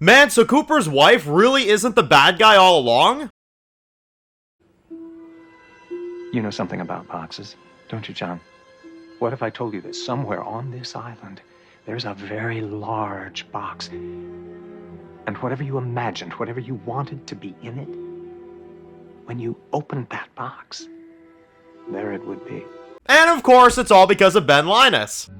Man, so Cooper's wife really isn't the bad guy all along? You know something about boxes, don't you, John? What if I told you that somewhere on this island, there's a very large box, and whatever you imagined, whatever you wanted to be in it, when you opened that box, there it would be. And of course, it's all because of Ben Linus.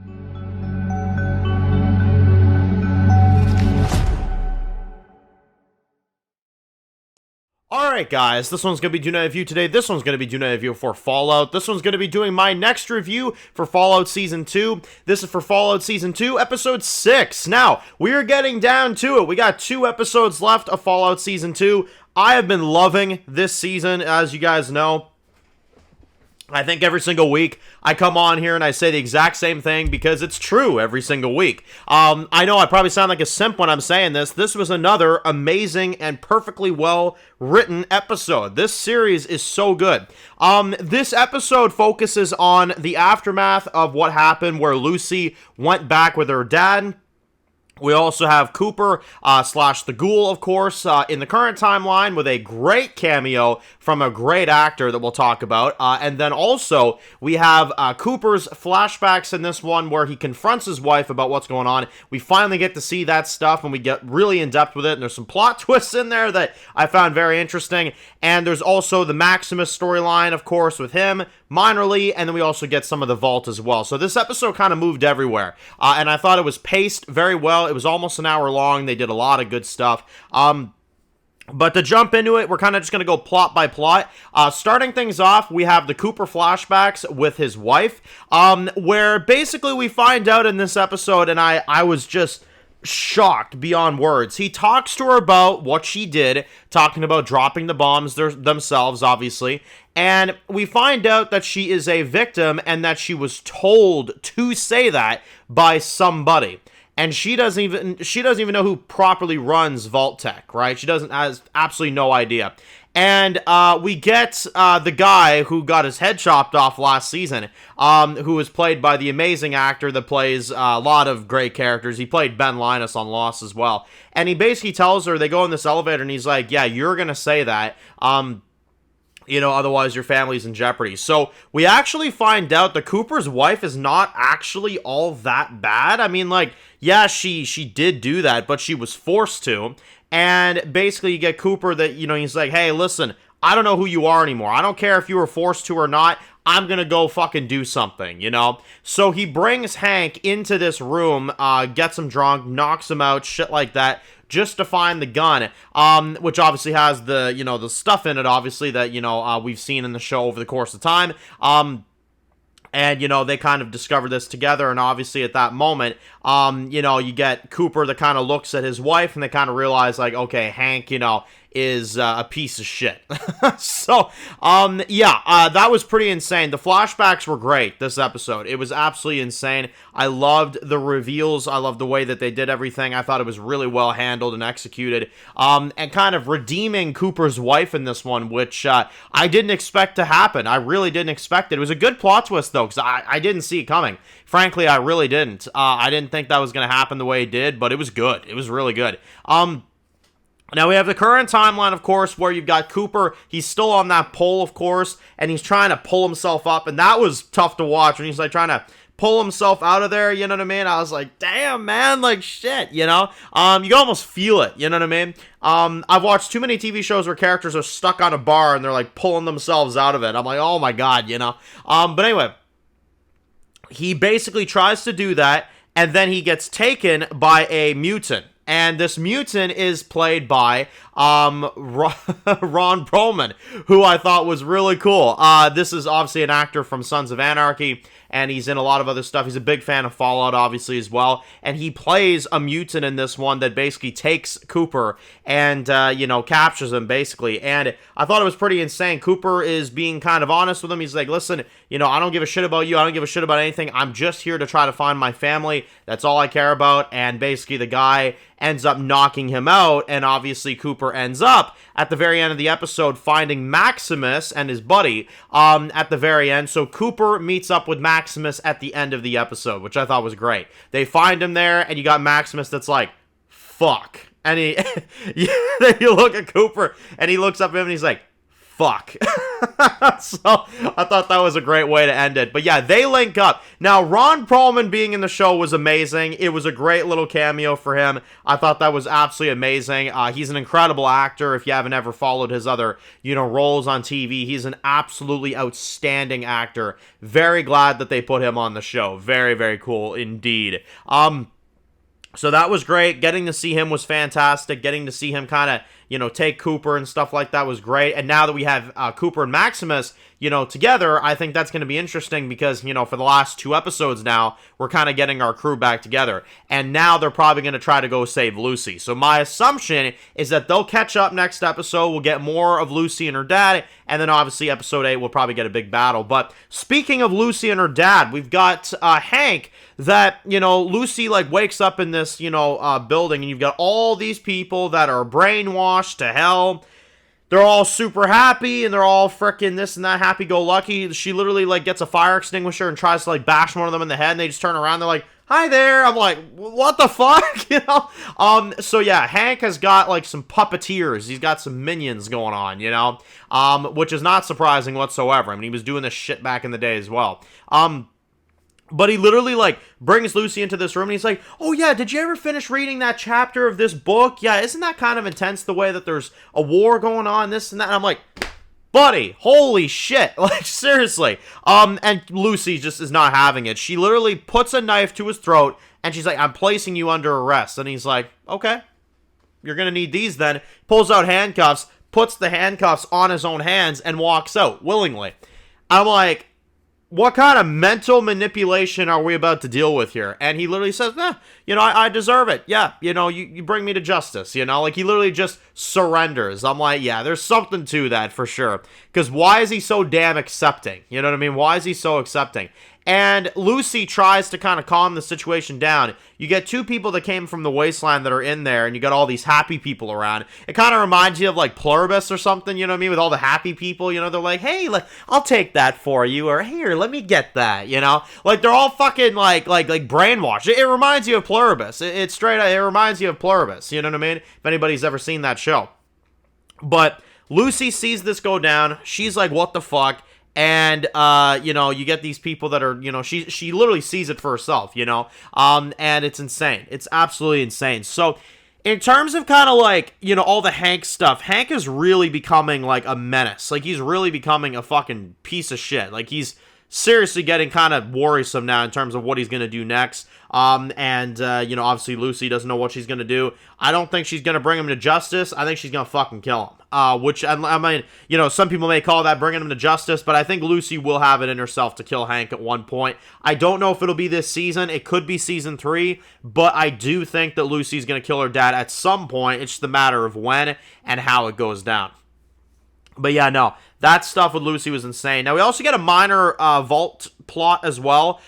Alright guys, this one's going to be doing a review today, this one's going to be doing a review for Fallout, this one's going to be doing my next review for Fallout Season 2, this is for Fallout Season 2, Episode 6. Now, we are getting down to it, we got 2 episodes left of Fallout Season 2, I have been loving this season, as you guys know. I think every single week I come on here and I say the exact same thing because it's true every single week. I know I probably sound like a simp when I'm saying this. This was another amazing and perfectly well written episode. This series is so good. This episode focuses on the aftermath of what happened where Lucy went back with her dad. We also have Cooper slash the Ghoul, of course, in the current timeline with a great cameo from a great actor that we'll talk about. And then also, we have Cooper's flashbacks in this one where he confronts his wife about what's going on. We finally get to see that stuff and we get really in-depth with it. And there's some plot twists in there that I found very interesting. And there's also the Maximus storyline, of course, with him, minorly, and then we also get some of the Vault as well. So this episode kind of moved everywhere. And I thought it was paced very well. It was almost an hour long. They did a lot of good stuff. But to jump into it, we're kind of just going to go plot by plot. Starting things off, we have the Cooper flashbacks with his wife, where basically we find out in this episode, and I was just shocked beyond words. He talks to her about what she did, talking about dropping the bombs themselves, obviously, and we find out that she is a victim and that she was told to say that by somebody. And she doesn't even know who properly runs Vault Tech, right? She has absolutely no idea. And we get the guy who got his head chopped off last season, who was played by the amazing actor that plays a lot of great characters. He played Ben Linus on Lost as well. And he basically tells her, they go in this elevator, and he's like, yeah, you're going to say that. Otherwise your family's in jeopardy. So we actually find out that Cooper's wife is not actually all that bad. I mean, like, yeah, she did do that, but she was forced to. And basically you get Cooper that, he's like, hey, listen, I don't know who you are anymore. I don't care if you were forced to or not. I'm gonna go fucking do something, So he brings Hank into this room, gets him drunk, knocks him out, shit like that, just to find the gun, which obviously has the, the stuff in it, obviously, that, we've seen in the show over the course of time. And, they kind of discover this together, and obviously at that moment, you get Cooper that kind of looks at his wife, and they kind of realize, like, okay, Hank, is a piece of shit. So, that was pretty insane. The flashbacks were great, this episode. It was absolutely insane. I loved the reveals. I loved the way that they did everything. I thought it was really well handled and executed. And kind of redeeming Cooper's wife in this one, which I didn't expect to happen. I really didn't expect it. It was a good plot twist, though, because I didn't see it coming. Frankly, I really didn't. I didn't think that was going to happen the way it did, but it was good. It was really good. Now, we have the current timeline, of course, where you've got Cooper. He's still on that pole, of course, and he's trying to pull himself up, and that was tough to watch when he's, like, trying to pull himself out of there, you know what I mean? I was like, damn, man, like, shit, You can almost feel it, you know what I mean? I've watched too many TV shows where characters are stuck on a bar, and they're, like, pulling themselves out of it. I'm like, oh, my God, But anyway, he basically tries to do that, and then he gets taken by a mutant. And this mutant is played by Ron Perlman, who I thought was really cool. This is obviously an actor from Sons of Anarchy, and he's in a lot of other stuff. He's a big fan of Fallout, obviously, as well. And he plays a mutant in this one that basically takes Cooper and, captures him, basically. And I thought it was pretty insane. Cooper is being kind of honest with him. He's like, listen, I don't give a shit about you. I don't give a shit about anything. I'm just here to try to find my family. That's all I care about. And basically the guy ends up knocking him out, and obviously Cooper ends up at the very end of the episode finding Maximus and his buddy at the very end. So Cooper meets up with Maximus at the end of the episode, which I thought was great. They find him there, and you got Maximus that's like, fuck, And then you look at Cooper, and he looks up at him, and he's like, fuck. So I thought that was a great way to end it. But yeah, they link up. Now, Ron Perlman being in the show was amazing. It was a great little cameo for him. I thought that was absolutely amazing. He's an incredible actor. If you haven't ever followed his other, roles on TV, he's an absolutely outstanding actor. Very glad that they put him on the show. Very, very cool indeed. So that was great. Getting to see him was fantastic. Getting to see him kind of, take Cooper and stuff like that was great. And now that we have Cooper and Maximus, together, I think that's going to be interesting because, for the last 2 episodes now, we're kind of getting our crew back together. And now they're probably going to try to go save Lucy. So my assumption is that they'll catch up next episode. We'll get more of Lucy and her dad. And then obviously episode 8 will probably get a big battle. But speaking of Lucy and her dad, we've got Hank that, Lucy wakes up in this, building, and you've got all these people that are brainwashed to hell. They're all super happy, and they're all freaking this and that happy-go-lucky. She literally, gets a fire extinguisher and tries to, bash one of them in the head, and they just turn around, they're like, hi there. I'm like, what the fuck, So yeah, Hank has got, some puppeteers. He's got some minions going on, which is not surprising whatsoever. I mean, he was doing this shit back in the day as well. But he literally, brings Lucy into this room, and he's like, oh, yeah, did you ever finish reading that chapter of this book? Yeah, isn't that kind of intense, the way that there's a war going on, this and that? And I'm like, buddy, holy shit, seriously. And Lucy just is not having it. She literally puts a knife to his throat, and she's like, I'm placing you under arrest. And he's like, okay, you're gonna need these then. Pulls out handcuffs, puts the handcuffs on his own hands, and walks out willingly. I'm like, what kind of mental manipulation are we about to deal with here? And he literally says, I deserve it. Yeah, you bring me to justice, he literally just surrenders. I'm like, yeah, there's something to that for sure. Because why is he so damn accepting? You know what I mean? Why is he so accepting? And Lucy tries to kind of calm the situation down. You get 2 people that came from the wasteland that are in there, and you got all these happy people around. It kind of reminds you of Pluribus or something, you know what I mean? With all the happy people, they're like, hey, I'll take that for you, or here, let me get that, they're all fucking brainwashed. It reminds you of Pluribus. It's straight up, it reminds you of Pluribus, you know what I mean? If anybody's ever seen that show. But Lucy sees this go down. She's like, what the fuck? And, you get these people that are, she literally sees it for herself, and it's insane. It's absolutely insane. So, in terms of kind of all the Hank stuff, Hank is really becoming a menace. He's really becoming a fucking piece of shit. He's seriously getting kind of worrisome now in terms of what he's going to do next. Obviously Lucy doesn't know what she's going to do. I don't think she's going to bring him to justice. I think she's going to fucking kill him. Which, I mean, some people may call that bringing him to justice, but I think Lucy will have it in herself to kill Hank at one point. I don't know if it'll be this season. It could be season 3, but I do think that Lucy's going to kill her dad at some point. It's just a matter of when and how it goes down. But yeah, no, that stuff with Lucy was insane. Now, we also get a minor vault plot as well,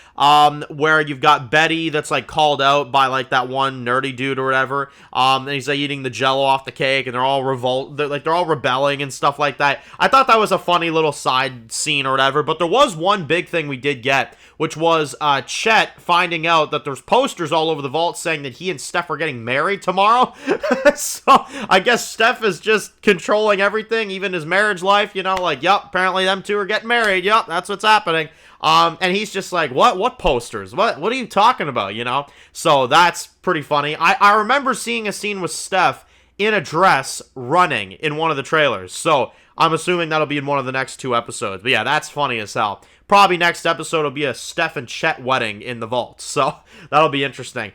where you've got Betty that's called out by that one nerdy dude or whatever, and he's eating the Jello off the cake, and they're all they're all rebelling and stuff like that. I thought that was a funny little side scene or whatever, but there was one big thing we did get, which was Chet finding out that there's posters all over the vault saying that he and Steph are getting married tomorrow. So I guess Steph is just controlling everything, even his marriage life, yep, apparently them 2 are getting married, yep, that's what's happening. And he's just like, what posters? What are you talking about, So that's pretty funny. I remember seeing a scene with Steph in a dress running in one of the trailers. So I'm assuming that'll be in one of the next 2 episodes. But yeah, that's funny as hell. Probably next episode will be a Steph and Chet wedding in the vault. So that'll be interesting.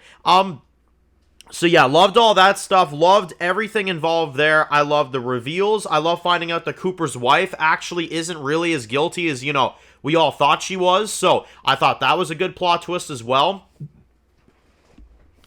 So yeah, loved all that stuff. Loved everything involved there. I loved the reveals. I love finding out that Cooper's wife actually isn't really as guilty as, we all thought she was. So I thought that was a good plot twist as well.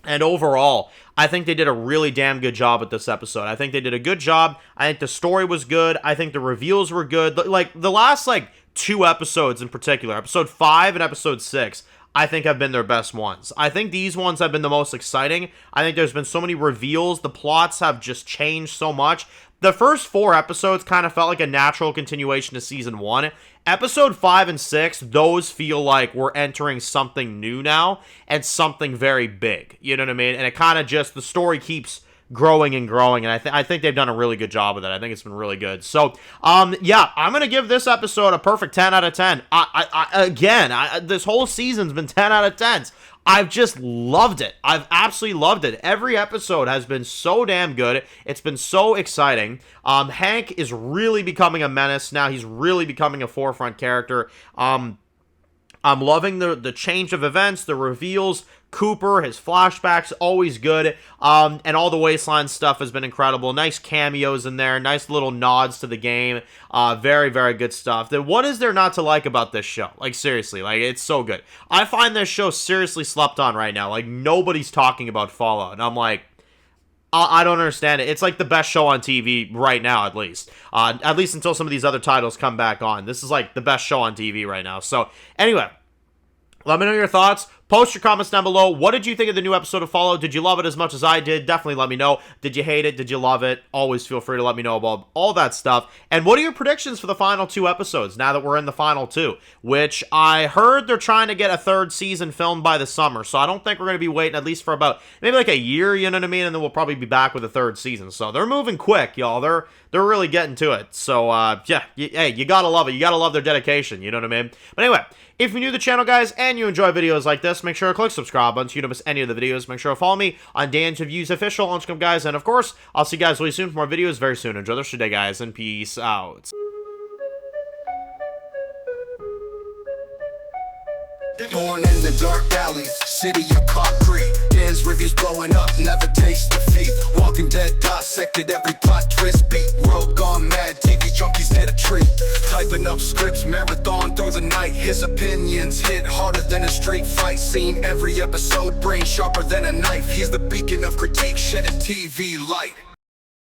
And overall, I think they did a really damn good job with this episode. I think they did a good job. I think the story was good. I think the reveals were good. The last 2 episodes in particular, episode 5 and episode 6, I think have been their best ones. I think these ones have been the most exciting. I think there's been so many reveals. The plots have just changed so much. The first 4 episodes kind of felt like a natural continuation to season 1. Episode 5 and 6, those feel like we're entering something new now and something very big. You know what I mean? And it kind of just, the story keeps growing and growing, and I think they've done a really good job with it. I think it's been really good. So, yeah, I'm gonna give this episode a perfect 10 out of 10. This whole season's been 10 out of 10s. I've just loved it. I've absolutely loved it. Every episode has been so damn good. It's been so exciting. Hank is really becoming a menace now. He's really becoming a forefront character. I'm loving the change of events, the reveals. Cooper, his flashbacks, always good. And all the Wasteland stuff has been incredible. Nice cameos in there. Nice little nods to the game. Very, very good stuff. What is there not to like about this show? Like, seriously, like, it's so good. I find this show seriously slept on right now. Like, nobody's talking about Fallout. And I'm like, I don't understand it. It's like the best show on TV right now, at least. At least until some of these other titles come back on. This is like the best show on TV right now. So, anyway, let me know your thoughts. Post your comments down below. What did you think of the new episode of Fallout? Did you love it as much as I did? Definitely let me know. Did you hate it? Did you love it? Always feel free to let me know about all that stuff. And what are your predictions for the final 2 episodes now that we're in the final 2? Which I heard they're trying to get a 3rd season filmed by the summer. So I don't think we're going to be waiting at least for about maybe like a year, you know what I mean? And then we'll probably be back with a 3rd season. So they're moving quick, y'all. They're really getting to it. So, yeah, hey, you gotta love it. You gotta love their dedication, you know what I mean? But anyway, if you're new to the channel, guys, and you enjoy videos like this, make sure to click subscribe button so you don't miss any of the videos. Make sure to follow me on Dan Interviews Official on Instagram, guys. And, of course, I'll see you guys really soon for more videos very soon. Enjoy the rest of your day, guys, and peace out. Born in the dark alleys, city of concrete. Dan's reviews blowing up, never taste defeat. Walking Dead dissected every plot twist beat. World gone mad, TV junkies hit a treat. Typing up scripts, marathon through the night. His opinions hit harder than a street fight scene. Every episode, brain sharper than a knife. He's the beacon of critique, shedding TV light.